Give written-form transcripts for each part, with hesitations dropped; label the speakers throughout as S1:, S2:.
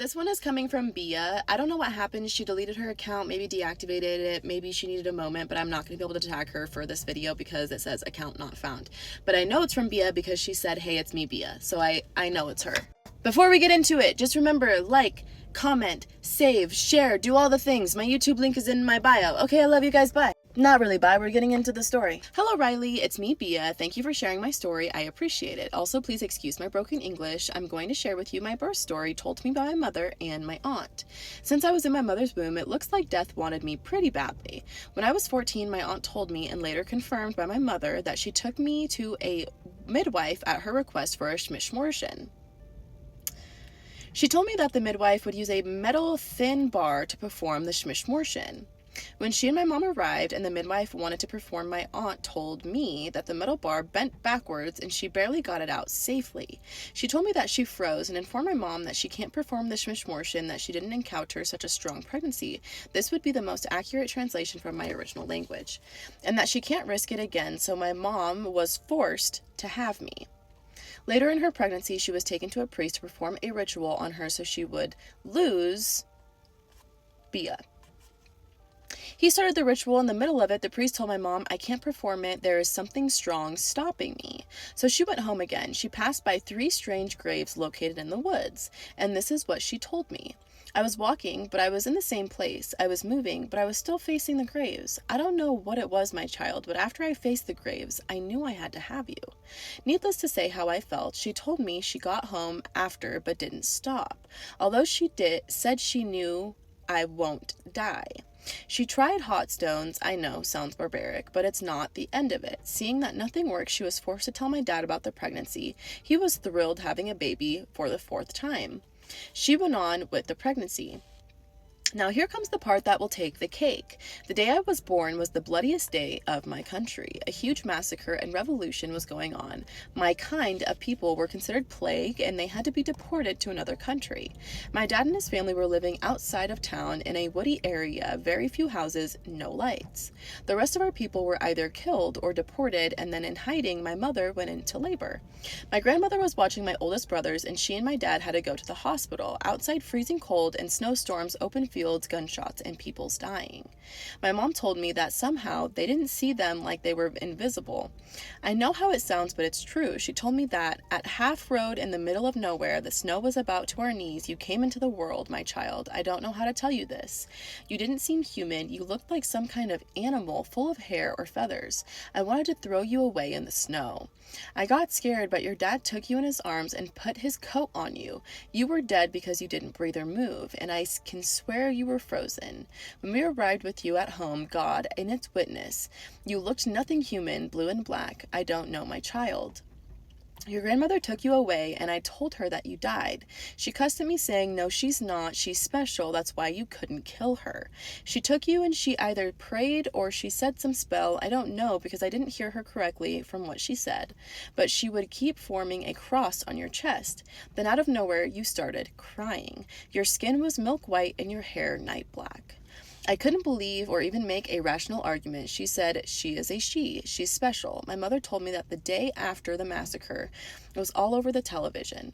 S1: This one is coming from Bia. I don't know what happened. She deleted her account, maybe deactivated it, maybe she needed a moment, but I'm not going to be able to tag her for this video because it says account not found. But I know it's from Bia because she said, hey, it's me, Bia. So I know it's her. Before we get into it, just remember, like, comment, save, share, do all the things. My YouTube link is in my bio. Okay, I love you guys. Bye. Not really bye, we're getting into the story. Hello Riley, it's me Bia. Thank you for sharing my story, I appreciate it. Also, please excuse my broken English. I'm going to share with you my birth story told to me by my mother and my aunt. Since I was in my mother's womb, it looks like death wanted me pretty badly. When I was 14, my aunt told me, and later confirmed by my mother, that she took me to a midwife at her request for a schmishmortion. She told me that the midwife would use a metal thin bar to perform the schmishmortion. When she and my mom arrived and the midwife wanted to perform, my aunt told me that the metal bar bent backwards and she barely got it out safely. She told me that she froze and informed my mom that she can't perform the schmishmortion, that she didn't encounter such a strong pregnancy. This would be the most accurate translation from my original language. And that she can't risk it again, so my mom was forced to have me. Later in her pregnancy, she was taken to a priest to perform a ritual on her so she would lose Bia. He started the ritual. In the middle of it, the priest told my mom, I can't perform it. There is something strong stopping me. So she went home again. She passed by 3 strange graves located in the woods. And this is what she told me. I was walking, but I was in the same place. I was moving, but I was still facing the graves. I don't know what it was, my child, but after I faced the graves, I knew I had to have you. Needless to say how I felt, she told me she got home after, but didn't stop. Although she said she knew I won't die. She tried hot stones. I know, sounds barbaric, but it's not the end of it. Seeing that nothing worked, she was forced to tell my dad about the pregnancy. He was thrilled having a baby for the 4th time. She went on with the pregnancy. Now here comes the part that will take the cake. The day I was born was the bloodiest day of my country. A huge massacre and revolution was going on. My kind of people were considered plague and they had to be deported to another country. My dad and his family were living outside of town in a woody area, very few houses, no lights. The rest of our people were either killed or deported, and then in hiding, my mother went into labor. My grandmother was watching my oldest brothers, and she and my dad had to go to the hospital. Outside, freezing cold and snowstorms, open fields, gunshots, and people's dying. My mom told me that somehow they didn't see them, like they were invisible. I know how it sounds, but it's true. She told me that at half road in the middle of nowhere, the snow was about to our knees. You came into the world, my child. I don't know how to tell you this. You didn't seem human. You looked like some kind of animal full of hair or feathers. I wanted to throw you away in the snow. I got scared, but your dad took you in his arms and put his coat on you. You were dead because you didn't breathe or move, and I can swear you were frozen. When we arrived with you at home, God in its witness, you looked nothing human, blue and black. I don't know, my child. Your grandmother took you away, and I told her that you died. She cussed at me saying, no, she's not. She's special. That's why you couldn't kill her. She took you and she either prayed or she said some spell. I don't know because I didn't hear her correctly from what she said. But she would keep forming a cross on your chest. Then out of nowhere, you started crying. Your skin was milk white and your hair night black. I couldn't believe or even make a rational argument. She said, she is a she. She's special. My mother told me that the day after the massacre, it was all over the television,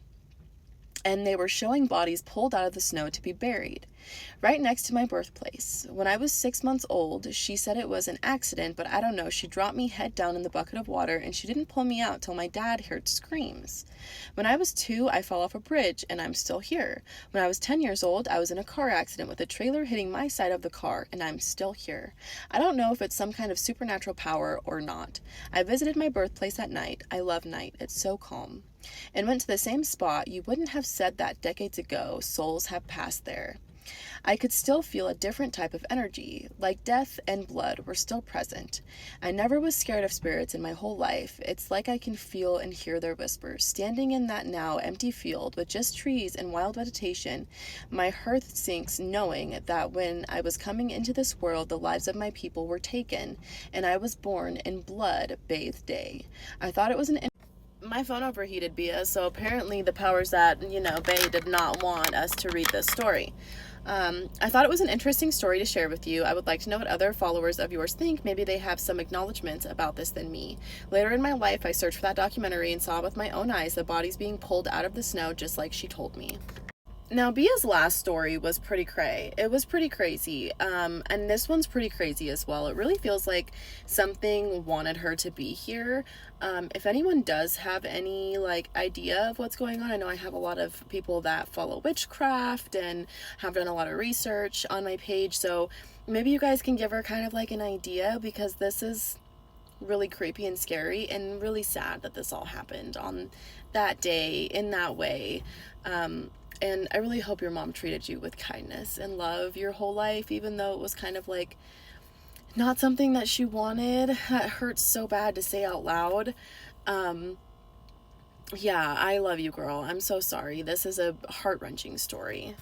S1: and they were showing bodies pulled out of the snow to be buried right next to my birthplace. When I was 6 months old, she said it was an accident, but I don't know. She dropped me head down in the bucket of water, and she didn't pull me out till my dad heard screams. When I was 2, I fell off a bridge, and I'm still here. When I was 10 years old, I was in a car accident with a trailer hitting my side of the car, and I'm still here. I don't know if it's some kind of supernatural power or not. I visited my birthplace at night. I love night. It's so calm. And went to the same spot. You wouldn't have said that decades ago. Souls have passed there. I could still feel a different type of energy, like death and blood were still present. I never was scared of spirits in my whole life. It's like I can feel and hear their whispers. Standing in that now empty field with just trees and wild vegetation, my heart sinks knowing that when I was coming into this world, the lives of my people were taken, and I was born in blood-bathed day. I thought it was my phone overheated, Bia, so apparently the powers that, Bay did not want us to read this story. I thought it was an interesting story to share with you. I would like to know what other followers of yours think. Maybe they have some acknowledgement about this than me. Later in my life, I searched for that documentary and saw with my own eyes the bodies being pulled out of the snow just like she told me. Now, Bia's last story was pretty cray. It was pretty crazy. And this one's pretty crazy as well. It really feels like something wanted her to be here. If anyone does have any like idea of what's going on, I know I have a lot of people that follow witchcraft and have done a lot of research on my page. So maybe you guys can give her kind of like an idea, because this is really creepy and scary and really sad that this all happened on that day in that way. And I really hope your mom treated you with kindness and love your whole life, even though it was kind of like not something that she wanted. That hurts so bad to say out loud. Um, yeah, I love you, girl. I'm so sorry. This is a heart-wrenching story.